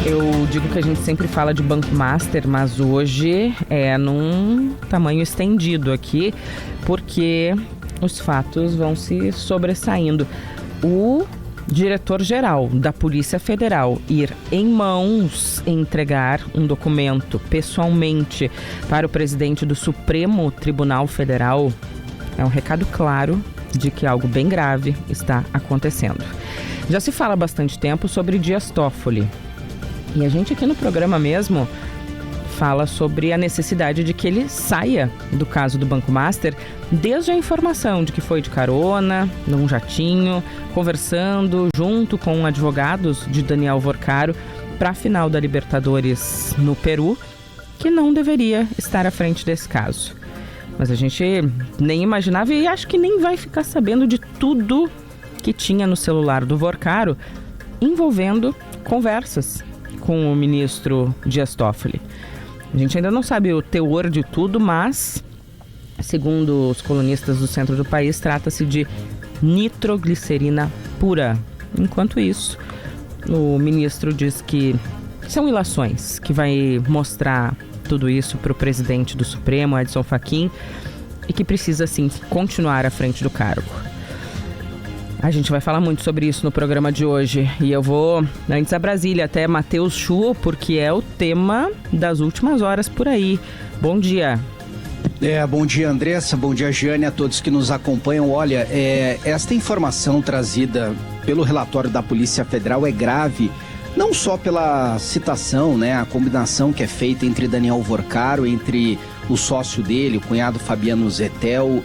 Eu digo que a gente sempre fala de Banco Master, mas hoje é num tamanho estendido aqui, porque os fatos vão se sobressaindo. O diretor-geral da Polícia Federal ir em mãos entregar um documento pessoalmente para o presidente do Supremo Tribunal Federal é um recado claro de que algo bem grave está acontecendo. Já se fala há bastante tempo sobre Dias Toffoli. E a gente aqui no programa mesmo fala sobre a necessidade de que ele saia do caso do Banco Master, desde a informação de que foi de carona, num jatinho, conversando junto com advogados de Daniel Vorcaro para a final da Libertadores no Peru, que não deveria estar à frente desse caso. Mas a gente nem imaginava e acho que nem vai ficar sabendo de tudo que tinha no celular do Vorcaro envolvendo conversas com o ministro Dias Toffoli. A gente ainda não sabe o teor de tudo, mas, segundo os colunistas do centro do país, trata-se de nitroglicerina pura. Enquanto isso, o ministro diz que são ilações, que vai mostrar tudo isso para o presidente do Supremo, Edson Fachin, e que precisa, sim, continuar à frente do cargo. A gente vai falar muito sobre isso no programa de hoje. E eu vou, antes a Brasília, até Matheus Chu, porque é o tema das últimas horas por aí. Bom dia. Bom dia, Andressa. Bom dia, Giane, a todos que nos acompanham. Olha, esta informação trazida pelo relatório da Polícia Federal é grave, não só pela citação, né, a combinação que é feita entre Daniel Vorcaro, entre o sócio dele, o cunhado Fabiano Zettel,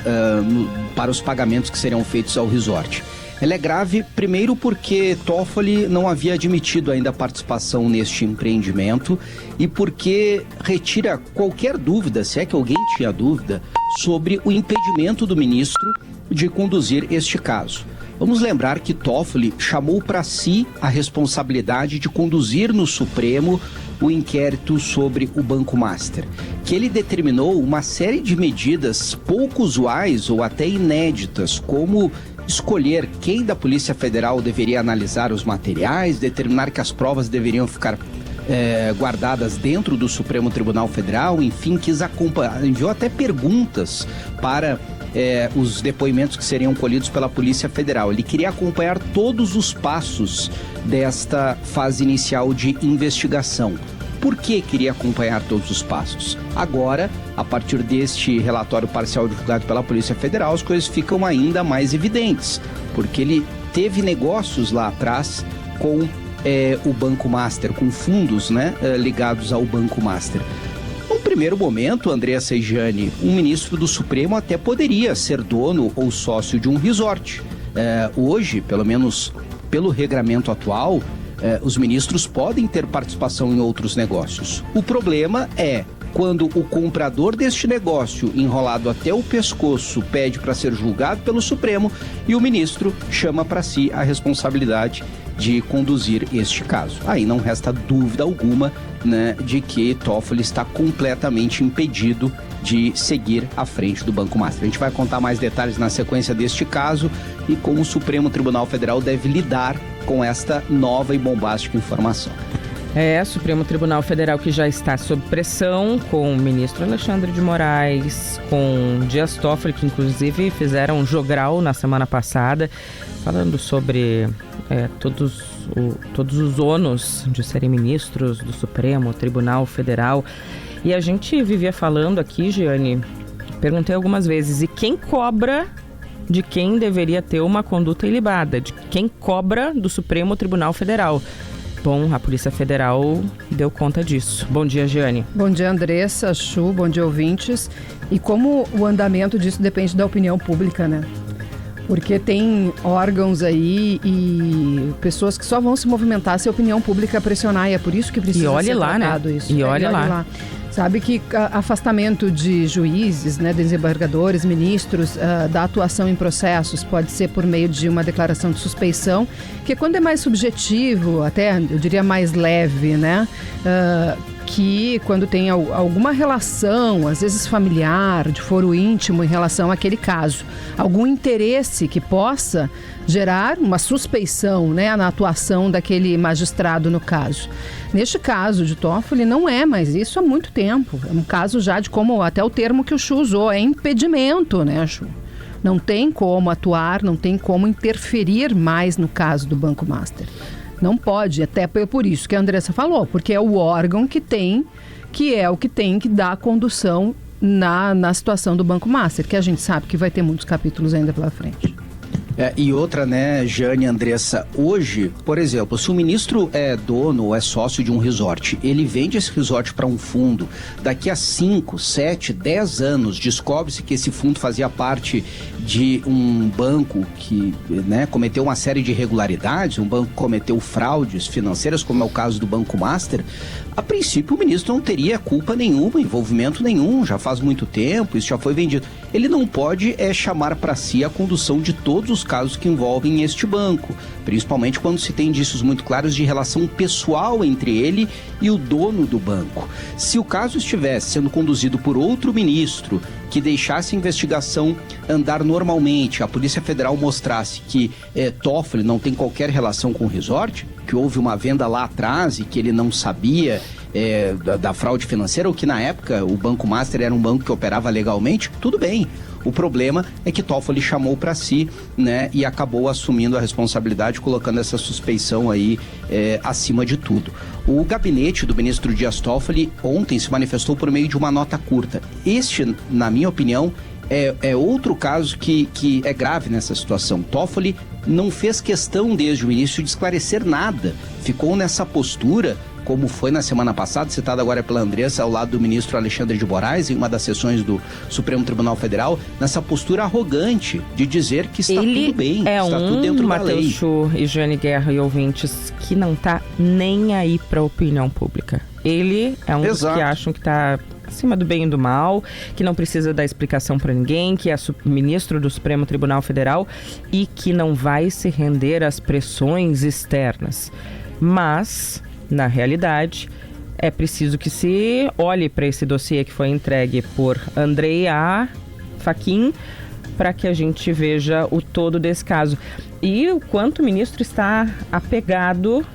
para os pagamentos que seriam feitos ao resort. Ela é grave, primeiro porque Toffoli não havia admitido ainda a participação neste empreendimento e porque retira qualquer dúvida, se é que alguém tinha dúvida, sobre o impedimento do ministro de conduzir este caso. Vamos lembrar que Toffoli chamou para si a responsabilidade de conduzir no Supremo o inquérito sobre o Banco Master, que ele determinou uma série de medidas pouco usuais ou até inéditas, como escolher quem da Polícia Federal deveria analisar os materiais, determinar que as provas deveriam ficar guardadas dentro do Supremo Tribunal Federal, enfim, quis acompanhar, enviou até perguntas para os depoimentos que seriam colhidos pela Polícia Federal. Ele queria acompanhar todos os passos desta fase inicial de investigação. Por que queria acompanhar todos os passos? Agora, a partir deste relatório parcial divulgado pela Polícia Federal, as coisas ficam ainda mais evidentes, porque ele teve negócios lá atrás com o Banco Master, com fundos, né, ligados ao Banco Master. No primeiro momento, Andressa e Giane, um ministro do Supremo até poderia ser dono ou sócio de um resort. Hoje, pelo menos pelo regramento atual, os ministros podem ter participação em outros negócios. O problema é quando o comprador deste negócio, enrolado até o pescoço, pede para ser julgado pelo Supremo e o ministro chama para si a responsabilidade de conduzir este caso. Aí não resta dúvida alguma, né, de que Toffoli está completamente impedido de seguir à frente do Banco Master. A gente vai contar mais detalhes na sequência deste caso e como o Supremo Tribunal Federal deve lidar com esta nova e bombástica informação. Supremo Tribunal Federal que já está sob pressão, com o ministro Alexandre de Moraes, com Dias Toffoli, que inclusive fizeram um jogral na semana passada, falando sobre todos os ônus de serem ministros do Supremo Tribunal Federal. E a gente vivia falando aqui, Giane, perguntei algumas vezes, e quem cobra de quem deveria ter uma conduta ilibada? De quem cobra do Supremo Tribunal Federal? Bom, a Polícia Federal deu conta disso. Bom dia, Giane. Bom dia, Andressa, Chu, bom dia, ouvintes. E como o andamento disso depende da opinião pública, né? Porque tem órgãos aí e pessoas que só vão se movimentar se a opinião pública pressionar, e é por isso que precisa ser tratado isso. E olha lá. Sabe que afastamento de juízes, né, desembargadores, ministros, da atuação em processos pode ser por meio de uma declaração de suspeição, que quando é mais subjetivo, até eu diria mais leve, né, que quando tem alguma relação, às vezes familiar, de foro íntimo em relação àquele caso, algum interesse que possa gerar uma suspeição, né, na atuação daquele magistrado no caso. Neste caso de Toffoli não é mais isso há muito tempo. É um caso já de como, até o termo que o Chu usou, é impedimento, né, Chu? Não tem como atuar, não tem como interferir mais no caso do Banco Master. Não pode, até por isso que a Andressa falou, porque é o órgão que é o que tem que dar condução na situação do Banco Master, que a gente sabe que vai ter muitos capítulos ainda pela frente. E outra, né, Jane, Andressa, hoje, por exemplo, se o ministro é dono ou é sócio de um resort, ele vende esse resort para um fundo, daqui a 5, 7, 10 anos, descobre-se que esse fundo fazia parte de um banco que, né, cometeu uma série de irregularidades, um banco que cometeu fraudes financeiras, como é o caso do Banco Master, a princípio o ministro não teria culpa nenhuma, envolvimento nenhum, já faz muito tempo, isso já foi vendido. Ele não pode chamar para si a condução de todos os casos que envolvem este banco, principalmente quando se tem indícios muito claros de relação pessoal entre ele e o dono do banco. Se o caso estivesse sendo conduzido por outro ministro que deixasse a investigação andar normalmente, a Polícia Federal mostrasse que Toffoli não tem qualquer relação com o resort, que houve uma venda lá atrás e que ele não sabia da fraude financeira, ou que na época o Banco Master era um banco que operava legalmente, tudo bem. O problema é que Toffoli chamou para si, né, e acabou assumindo a responsabilidade, colocando essa suspeição aí acima de tudo. O gabinete do ministro Dias Toffoli ontem se manifestou por meio de uma nota curta. Este, na minha opinião, é outro caso que é grave nessa situação. Toffoli não fez questão desde o início de esclarecer nada, ficou nessa postura, como foi na semana passada, citado agora pela Andressa, ao lado do ministro Alexandre de Moraes, em uma das sessões do Supremo Tribunal Federal, nessa postura arrogante de dizer que está tudo bem, está tudo dentro da lei. Matheus Chu e Jane Guerra e ouvintes, que não está nem aí para a opinião pública. Ele é um dos que acham que está acima do bem e do mal, que não precisa dar explicação para ninguém, que é ministro do Supremo Tribunal Federal e que não vai se render às pressões externas. Mas, na realidade, é preciso que se olhe para esse dossiê que foi entregue por Andrea Fachin para que a gente veja o todo desse caso. E o quanto o ministro está apegado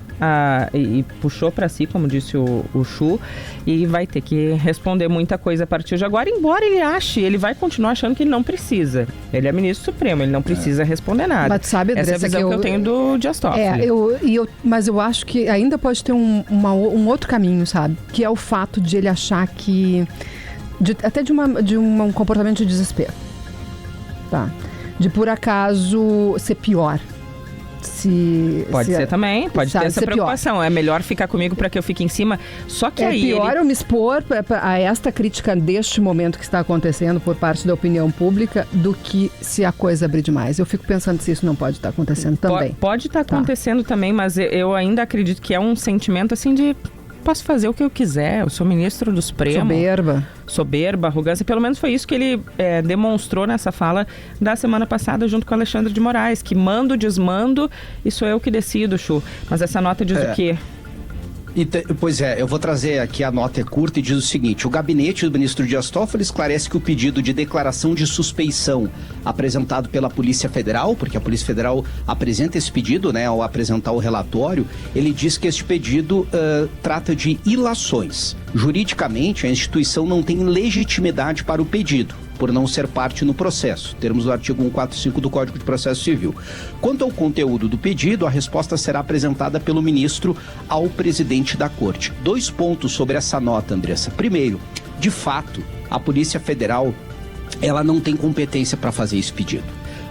e puxou para si, como disse o Chu, e vai ter que responder muita coisa a partir de agora, embora ele vai continuar achando que ele não precisa. Ele é ministro supremo, ele não precisa responder nada. Mas sabe, Andressa, essa é a visão que eu tenho do Dias Toffoli. Mas eu acho que ainda pode ter um outro caminho, sabe? Que é o fato de ele achar que... até de um comportamento de desespero. Tá? De por acaso ser pior. Pode ser também, pode ter essa preocupação. Pior. É melhor ficar comigo para que eu fique em cima. Só que aí pior eu me expor a esta crítica deste momento que está acontecendo por parte da opinião pública do que se a coisa abrir demais. Eu fico pensando se isso não pode estar acontecendo também. Pode estar acontecendo também, mas eu ainda acredito que é um sentimento assim de... Posso fazer o que eu quiser, eu sou ministro do Supremo. Soberba, arrogância. Pelo menos foi isso que ele demonstrou nessa fala da semana passada junto com o Alexandre de Moraes, que mando, desmando e sou eu que decido, Chu. Mas essa nota diz o quê? Pois é, eu vou trazer aqui, a nota é curta e diz o seguinte: o gabinete do ministro Dias Toffoli esclarece que o pedido de declaração de suspeição apresentado pela Polícia Federal, porque a Polícia Federal apresenta esse pedido, né, ao apresentar o relatório, ele diz que este pedido trata de ilações. Juridicamente, a instituição não tem legitimidade para o pedido, por não ser parte no processo, termos do artigo 145 do Código de Processo Civil. Quanto ao conteúdo do pedido, a resposta será apresentada pelo ministro ao presidente da Corte. 2 pontos sobre essa nota, Andressa. Primeiro, de fato, a Polícia Federal, ela não tem competência para fazer esse pedido.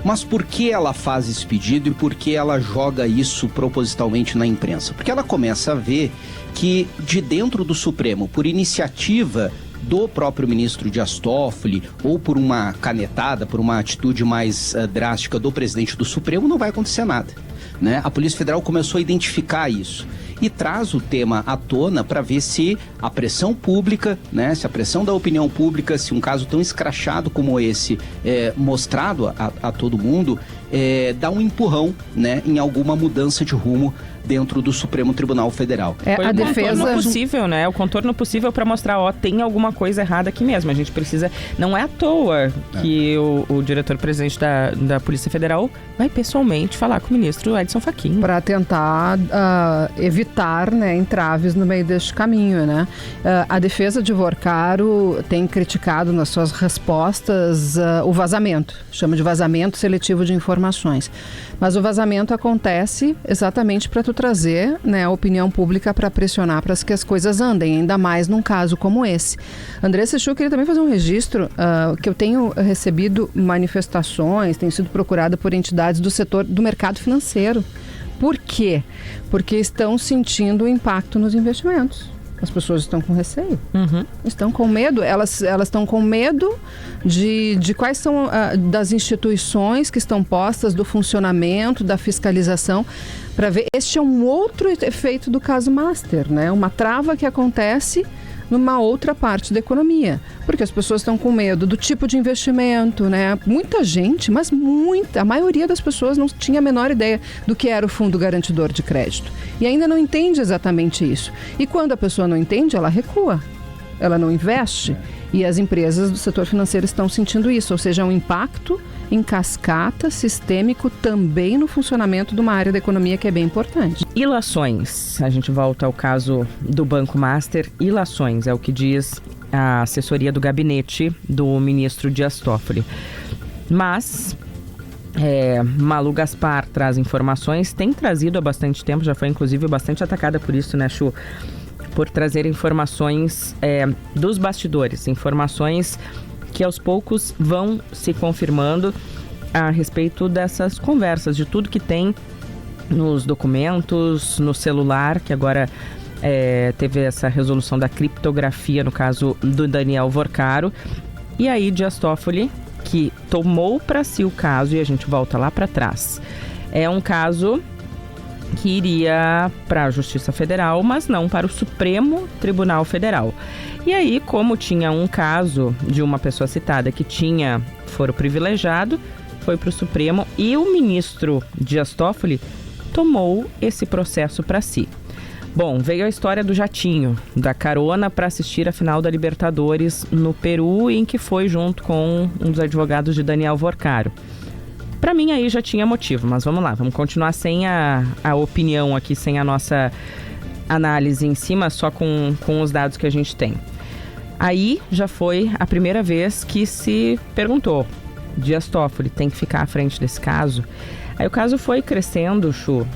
Mas por que ela faz esse pedido e por que ela joga isso propositalmente na imprensa? Porque ela começa a ver que de dentro do Supremo, por iniciativa do próprio ministro Dias Toffoli, ou por uma canetada, por uma atitude mais drástica do presidente do Supremo, não vai acontecer nada, né? A Polícia Federal começou a identificar isso e traz o tema à tona para ver se a pressão pública, né, se a pressão da opinião pública, se um caso tão escrachado como esse mostrado a todo mundo, dá um empurrão, né, em alguma mudança de rumo dentro do Supremo Tribunal Federal. Foi a o defesa contorno possível, né? O contorno possível para mostrar, tem alguma coisa errada aqui mesmo. A gente precisa... Não é à toa que o diretor-presidente da Polícia Federal vai pessoalmente falar com o ministro Edson Fachin. Para tentar evitar, né, entraves no meio deste caminho, né? A defesa de Vorcaro tem criticado nas suas respostas o vazamento. Chama de vazamento seletivo de informações. Mas o vazamento acontece exatamente para tu trazer, né, a opinião pública para pressionar para que as coisas andem, ainda mais num caso como esse. Andressa Chu, queria também fazer um registro que eu tenho recebido manifestações, tenho sido procurada por entidades do setor do mercado financeiro. Por quê? Porque estão sentindo o impacto nos investimentos. As pessoas estão com receio, estão com medo, elas estão com medo de quais são das instituições que estão postas, do funcionamento, da fiscalização, para ver. Este é um outro efeito do caso Master, né? Uma trava que acontece numa outra parte da economia, porque as pessoas estão com medo do tipo de investimento, né? Muita gente, mas a maioria das pessoas não tinha a menor ideia do que era o Fundo Garantidor de Crédito e ainda não entende exatamente isso. E quando a pessoa não entende, ela recua, ela não investe. E as empresas do setor financeiro estão sentindo isso, ou seja, um impacto em cascata sistêmico também no funcionamento de uma área da economia que é bem importante. Ilações. A gente volta ao caso do Banco Master. Ilações é o que diz a assessoria do gabinete do ministro Dias Toffoli. Mas Malu Gaspar traz informações, tem trazido há bastante tempo, já foi inclusive bastante atacada por isso, né, Chu? Por trazer informações dos bastidores, informações que aos poucos vão se confirmando a respeito dessas conversas, de tudo que tem nos documentos, no celular, que agora teve essa resolução da criptografia, no caso do Daniel Vorcaro. E aí Dias Toffoli, que tomou para si o caso, e a gente volta lá para trás. É um caso que iria para a Justiça Federal, mas não para o Supremo Tribunal Federal. E aí, como tinha um caso de uma pessoa citada que tinha foro privilegiado, foi para o Supremo e o ministro Dias Toffoli tomou esse processo para si. Bom, veio a história do jatinho, da carona para assistir a final da Libertadores no Peru, em que foi junto com um dos advogados de Daniel Vorcaro. Para mim aí já tinha motivo, mas vamos lá, vamos continuar sem a opinião aqui, sem a nossa análise em cima, só com os dados que a gente tem. Aí já foi a primeira vez que se perguntou, Dias Toffoli tem que ficar à frente desse caso? Aí o caso foi crescendo, Chu,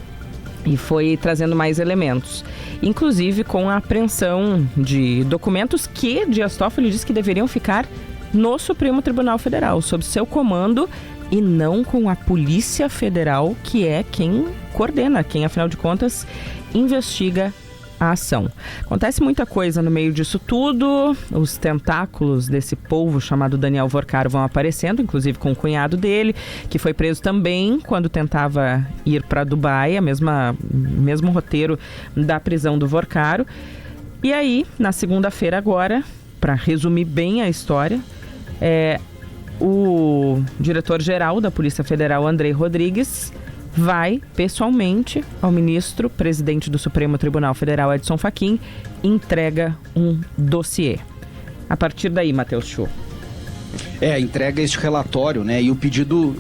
e foi trazendo mais elementos, inclusive com a apreensão de documentos que Dias Toffoli disse que deveriam ficar no Supremo Tribunal Federal, sob seu comando, e não com a Polícia Federal, que é quem coordena, quem, afinal de contas, investiga a ação. Acontece muita coisa no meio disso tudo, os tentáculos desse polvo chamado Daniel Vorcaro vão aparecendo, inclusive com o cunhado dele, que foi preso também quando tentava ir para Dubai, mesmo roteiro da prisão do Vorcaro. E aí, na segunda-feira agora, para resumir bem a história, o diretor-geral da Polícia Federal, Andrei Rodrigues, vai pessoalmente ao ministro, presidente do Supremo Tribunal Federal, Edson Fachin, e entrega um dossiê. A partir daí, Matheus Chu. Entrega este relatório, né, e o pedido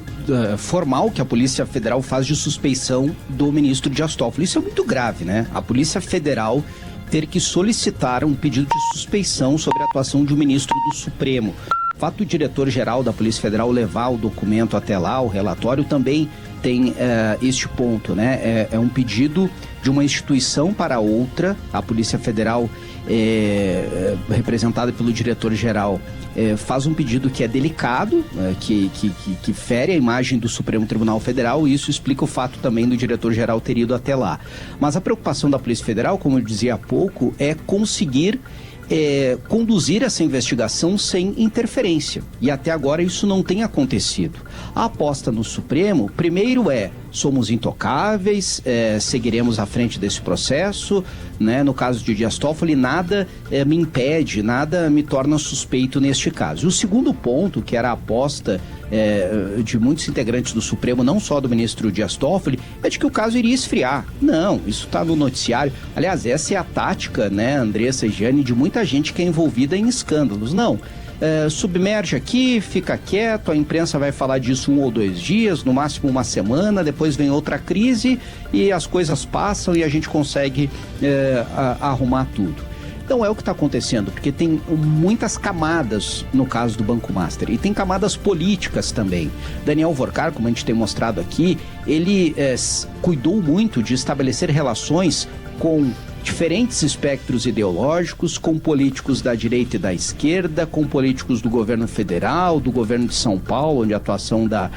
formal que a Polícia Federal faz de suspeição do ministro Dias Toffoli. Isso é muito grave, né? A Polícia Federal ter que solicitar um pedido de suspeição sobre a atuação de um ministro do Supremo. O fato do diretor-geral da Polícia Federal levar o documento até lá, o relatório, também tem este ponto, né? É um pedido de uma instituição para outra. A Polícia Federal, representada pelo diretor-geral, faz um pedido que é delicado, que fere a imagem do Supremo Tribunal Federal, e isso explica o fato também do diretor-geral ter ido até lá. Mas a preocupação da Polícia Federal, como eu dizia há pouco, é conseguir conduzir essa investigação sem interferência. E até agora isso não tem acontecido. A aposta no Supremo, primeiro somos intocáveis, seguiremos à frente desse processo, né? No caso de Dias Toffoli, nada me impede, nada me torna suspeito neste caso. O segundo ponto, que era a aposta de muitos integrantes do Supremo, não só do ministro Dias Toffoli, é de que o caso iria esfriar. Não, isso está no noticiário. Aliás, essa é a tática, né, Andressa e Jane, de muita gente que é envolvida em escândalos. Não, submerge aqui, fica quieto, a imprensa vai falar disso 1 ou 2 dias, no máximo uma semana, depois vem outra crise e as coisas passam e a gente consegue arrumar tudo. Então é o que está acontecendo, porque tem muitas camadas no caso do Banco Master e tem camadas políticas também. Daniel Vorcar, como a gente tem mostrado aqui, ele cuidou muito de estabelecer relações com diferentes espectros ideológicos, com políticos da direita e da esquerda, com políticos do governo federal, do governo de São Paulo, onde a atuação da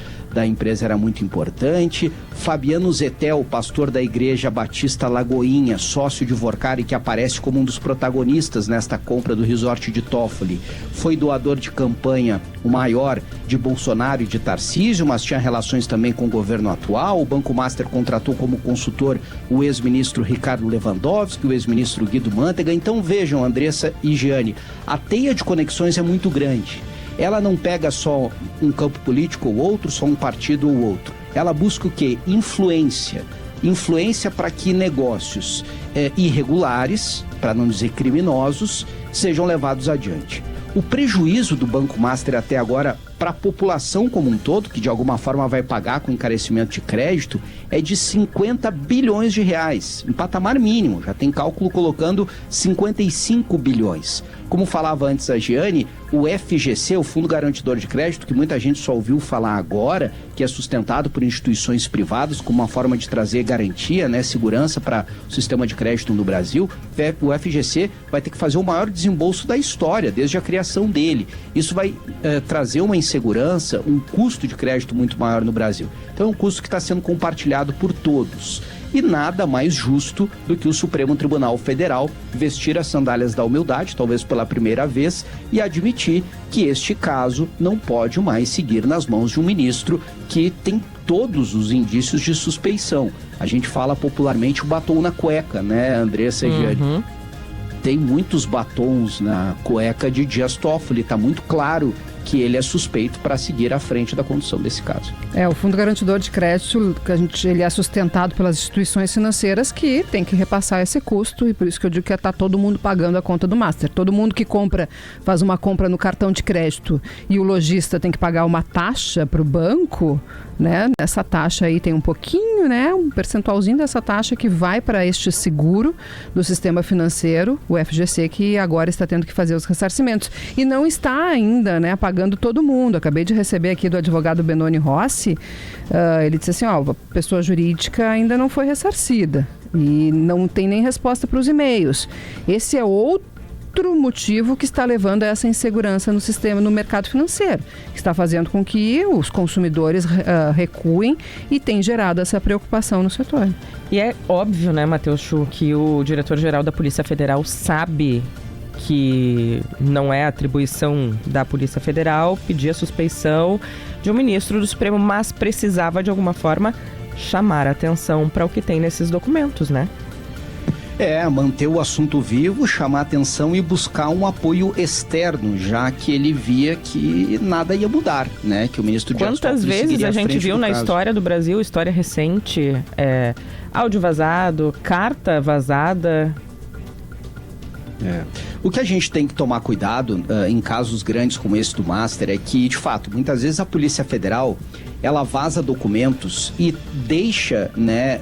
empresa era muito importante. Fabiano Zetel, pastor da Igreja Batista Lagoinha, sócio de Vorcar e que aparece como um dos protagonistas nesta compra do resort de Toffoli, foi doador de campanha, o maior, de Bolsonaro e de Tarcísio, mas tinha relações também com o governo atual. O Banco Master contratou como consultor o ex-ministro Ricardo Lewandowski, o ex-ministro Guido Mantega. Então vejam, Andressa e Giane, a teia de conexões é muito grande. Ela não pega só um campo político ou outro, só um partido ou outro. Ela busca o quê? Influência. Influência para que negócios irregulares, para não dizer criminosos, sejam levados adiante. O prejuízo do Banco Master até agora para a população como um todo, que de alguma forma vai pagar com encarecimento de crédito, é de 50 bilhões de reais, em patamar mínimo. Já tem cálculo colocando 55 bilhões. Como falava antes a Giane, o FGC, o Fundo Garantidor de Crédito, que muita gente só ouviu falar agora, que é sustentado por instituições privadas como uma forma de trazer garantia, né, segurança para o sistema de crédito no Brasil, o FGC vai ter que fazer o maior desembolso da história, desde a criação dele. Isso vai trazer uma insegurança, um custo de crédito muito maior no Brasil. Então é um custo que está sendo compartilhado por todos. E nada mais justo do que o Supremo Tribunal Federal vestir as sandálias da humildade, talvez pela primeira vez, e admitir que este caso não pode mais seguir nas mãos de um ministro que tem todos os indícios de suspeição. A gente fala popularmente o batom na cueca, né, Andressa e Giane? Tem muitos batons na cueca de Dias Toffoli, está muito claro que ele é suspeito para seguir à frente da condução desse caso. O Fundo Garantidor de Crédito, ele é sustentado pelas instituições financeiras que tem que repassar esse custo, e por isso que eu digo que está todo mundo pagando a conta do Master. Todo mundo que faz uma compra no cartão de crédito e o lojista tem que pagar uma taxa para o banco, né? Essa taxa aí tem um pouquinho, né? Um percentualzinho dessa taxa que vai para este seguro do sistema financeiro, o FGC, que agora está tendo que fazer os ressarcimentos. E não está ainda, né, pagando todo mundo. Acabei de receber aqui do advogado Benoni Rossi, ele disse assim, a pessoa jurídica ainda não foi ressarcida e não tem nem resposta para os e-mails. Esse é outro motivo que está levando a essa insegurança no sistema, no mercado financeiro, que está fazendo com que os consumidores recuem e tem gerado essa preocupação no setor. E é óbvio, né, Matheus Chu, que o diretor-geral da Polícia Federal sabe que não é atribuição da Polícia Federal pedir a suspeição de um ministro do Supremo, mas precisava de alguma forma chamar a atenção para o que tem nesses documentos, né? Manter o assunto vivo, chamar atenção e buscar um apoio externo, já que ele via que nada ia mudar, né? Que o ministro Dias Toffoli Quantas vezes a gente viu na história do Brasil, história recente, áudio vazado, carta vazada? O que a gente tem que tomar cuidado em casos grandes como esse do Master é que, de fato, muitas vezes a Polícia Federal ela vaza documentos e deixa, né,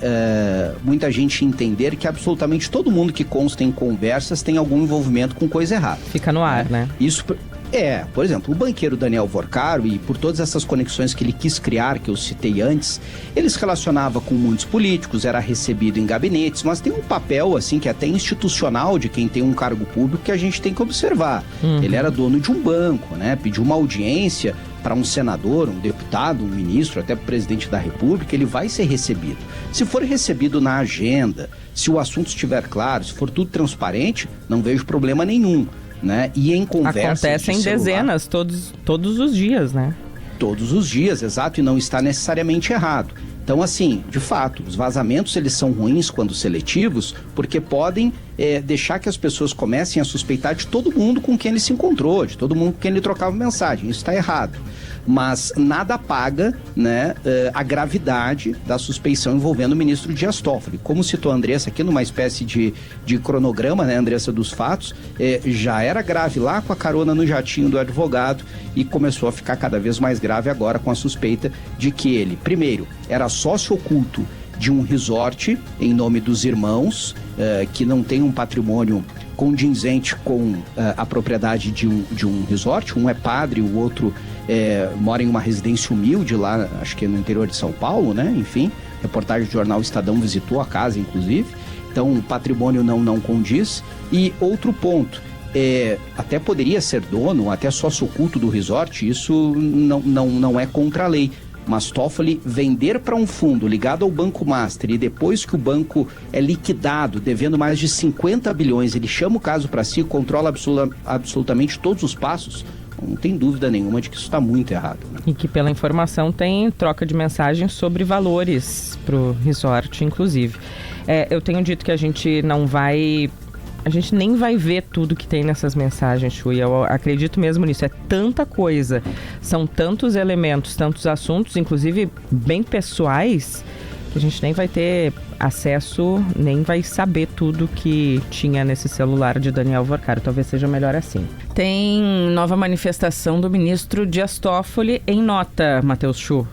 muita gente entender que absolutamente todo mundo que consta em conversas tem algum envolvimento com coisa errada. Fica no ar, né? Por exemplo, o banqueiro Daniel Vorcaro, e por todas essas conexões que ele quis criar, que eu citei antes, ele se relacionava com muitos políticos, era recebido em gabinetes, mas tem um papel, assim, que é até institucional de quem tem um cargo público que a gente tem que observar. Ele era dono de um banco, né? Pediu uma audiência para um senador, um deputado, um ministro, até para o presidente da República, ele vai ser recebido. Se for recebido na agenda, se o assunto estiver claro, se for tudo transparente, não vejo problema nenhum. Né? E em conversas acontecem dezenas todos os dias, né? Todos os dias, exato, e não está necessariamente errado. Então, assim, de fato, os vazamentos eles são ruins quando seletivos, porque podem deixar que as pessoas comecem a suspeitar de todo mundo com quem ele se encontrou, de todo mundo com quem ele trocava mensagem. Isso está errado. Mas nada apaga, né, a gravidade da suspeição envolvendo o ministro Dias Toffoli. Como citou a Andressa aqui numa espécie de cronograma, né, Andressa, dos fatos, já era grave lá com a carona no jatinho do advogado e começou a ficar cada vez mais grave agora com a suspeita de que ele, primeiro, era sócio oculto de um resort em nome dos irmãos, que não tem um patrimônio condizente com a propriedade de um resort. Um é padre, o outro mora em uma residência humilde lá, acho que no interior de São Paulo, né? Enfim, reportagem do jornal Estadão visitou a casa, inclusive. Então, o patrimônio não condiz. E outro ponto, até poderia ser dono, até sócio oculto do resort, isso não é contra a lei. Mas Toffoli vender para um fundo ligado ao Banco Master e depois que o banco é liquidado, devendo mais de 50 bilhões, ele chama o caso para si, controla absolutamente todos os passos, não tem dúvida nenhuma de que isso está muito errado. Né? E que pela informação tem troca de mensagens sobre valores para o resort, inclusive. Eu tenho dito que a gente nem vai ver tudo que tem nessas mensagens, Chu, e eu acredito mesmo nisso. É tanta coisa, são tantos elementos, tantos assuntos, inclusive bem pessoais, que a gente nem vai ter acesso, nem vai saber tudo que tinha nesse celular de Daniel Vorcaro. Talvez seja melhor assim. Tem nova manifestação do ministro Dias Toffoli em nota, Matheus Chu.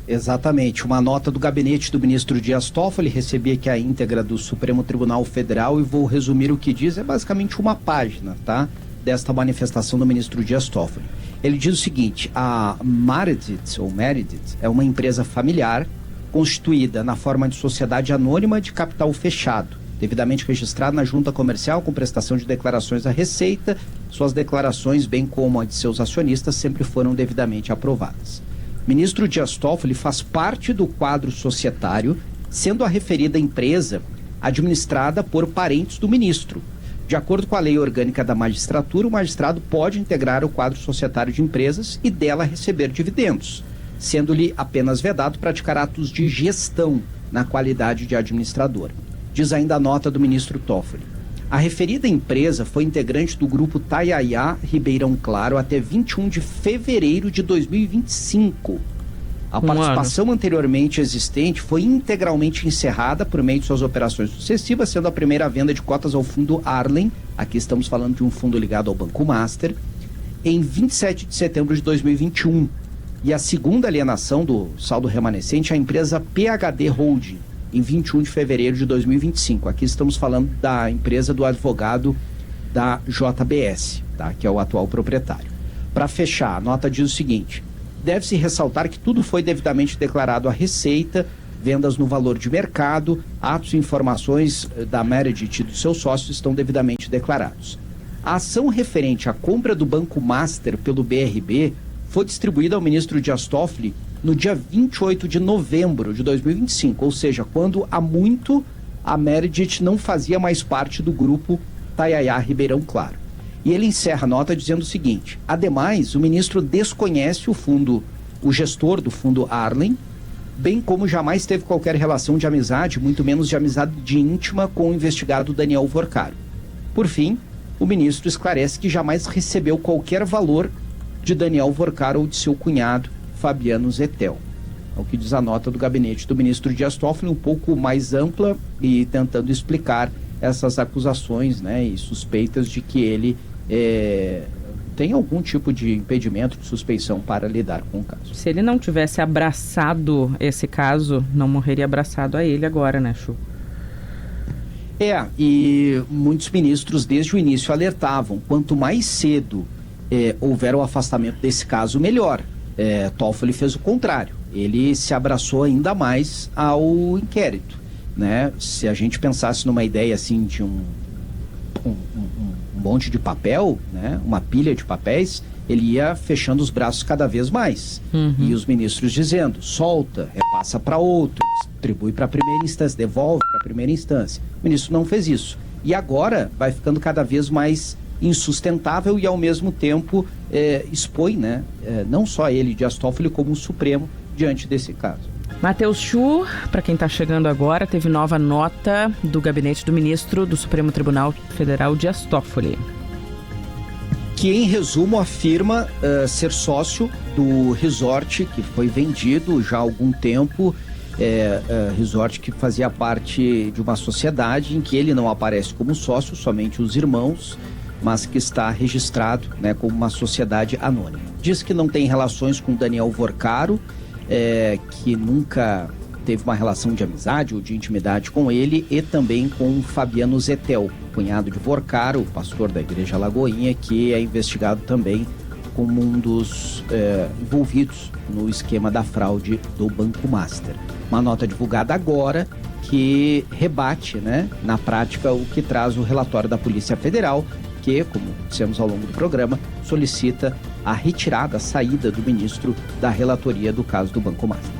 Exatamente. Uma nota do gabinete do ministro Dias Toffoli, recebi aqui a íntegra do Supremo Tribunal Federal e vou resumir o que diz. É basicamente uma página, tá? Desta manifestação do ministro Dias Toffoli. Ele diz o seguinte: a Meredith é uma empresa familiar constituída na forma de sociedade anônima de capital fechado, devidamente registrada na junta comercial com prestação de declarações à Receita. Suas declarações, bem como a de seus acionistas, sempre foram devidamente aprovadas. Ministro Dias Toffoli faz parte do quadro societário, sendo a referida empresa administrada por parentes do ministro. De acordo com a lei orgânica da magistratura, o magistrado pode integrar o quadro societário de empresas e dela receber dividendos, sendo-lhe apenas vedado praticar atos de gestão na qualidade de administrador. Diz ainda a nota do ministro Toffoli: a referida empresa foi integrante do grupo Tayaya Ribeirão Claro até 21 de fevereiro de 2025. A participação anteriormente existente foi integralmente encerrada por meio de suas operações sucessivas, sendo a primeira venda de cotas ao fundo Arlen, aqui estamos falando de um fundo ligado ao Banco Master, em 27 de setembro de 2021. E a segunda alienação do saldo remanescente é a empresa PHD Holding, em 21 de fevereiro de 2025. Aqui estamos falando da empresa do advogado da JBS, tá? Que é o atual proprietário. Para fechar, a nota diz o seguinte: deve-se ressaltar que tudo foi devidamente declarado à Receita, vendas no valor de mercado, atos e informações da Meredith e dos seus sócios estão devidamente declarados. A ação referente à compra do Banco Master pelo BRB foi distribuída ao ministro Dias Toffoli no dia 28 de novembro de 2025, ou seja, quando há muito a Meredith não fazia mais parte do grupo Tayaya Ribeirão Claro. E ele encerra a nota dizendo o seguinte: ademais, o ministro desconhece o gestor do fundo Arlen, bem como jamais teve qualquer relação de amizade, muito menos de amizade íntima com o investigado Daniel Vorcaro. Por fim, o ministro esclarece que jamais recebeu qualquer valor de Daniel Vorcaro ou de seu cunhado Fabiano Zettel. É o que diz a nota do gabinete do ministro Dias Toffoli, um pouco mais ampla e tentando explicar essas acusações, né, e suspeitas de que ele tem algum tipo de impedimento, de suspeição para lidar com o caso. Se ele não tivesse abraçado esse caso, não morreria abraçado a ele agora, né, Chu? E muitos ministros desde o início alertavam: quanto mais cedo houver o afastamento desse caso, melhor. Toffoli fez o contrário. Ele se abraçou ainda mais ao inquérito, né? Se a gente pensasse numa ideia assim de um monte de papel, né? Uma pilha de papéis, ele ia fechando os braços cada vez mais. E os ministros dizendo, solta, repassa para outro, distribui para a primeira instância, devolve para a primeira instância. O ministro não fez isso. E agora vai ficando cada vez mais insustentável e, ao mesmo tempo, expõe, né? Não só ele, Dias Toffoli, como o Supremo, diante desse caso. Matheus Chu, para quem está chegando agora, teve nova nota do gabinete do ministro do Supremo Tribunal Federal, Dias Toffoli, que, em resumo, afirma ser sócio do resort que foi vendido já há algum tempo, resort que fazia parte de uma sociedade em que ele não aparece como sócio, somente os irmãos, mas que está registrado, né, como uma sociedade anônima. Diz que não tem relações com Daniel Vorcaro, que nunca teve uma relação de amizade ou de intimidade com ele, e também com Fabiano Zettel, cunhado de Vorcaro, pastor da Igreja Lagoinha, que é investigado também como um dos envolvidos no esquema da fraude do Banco Master. Uma nota divulgada agora que rebate, né, na prática, o que traz o relatório da Polícia Federal, que, como dissemos ao longo do programa, solicita a retirada, a saída do ministro da relatoria do caso do Banco Master.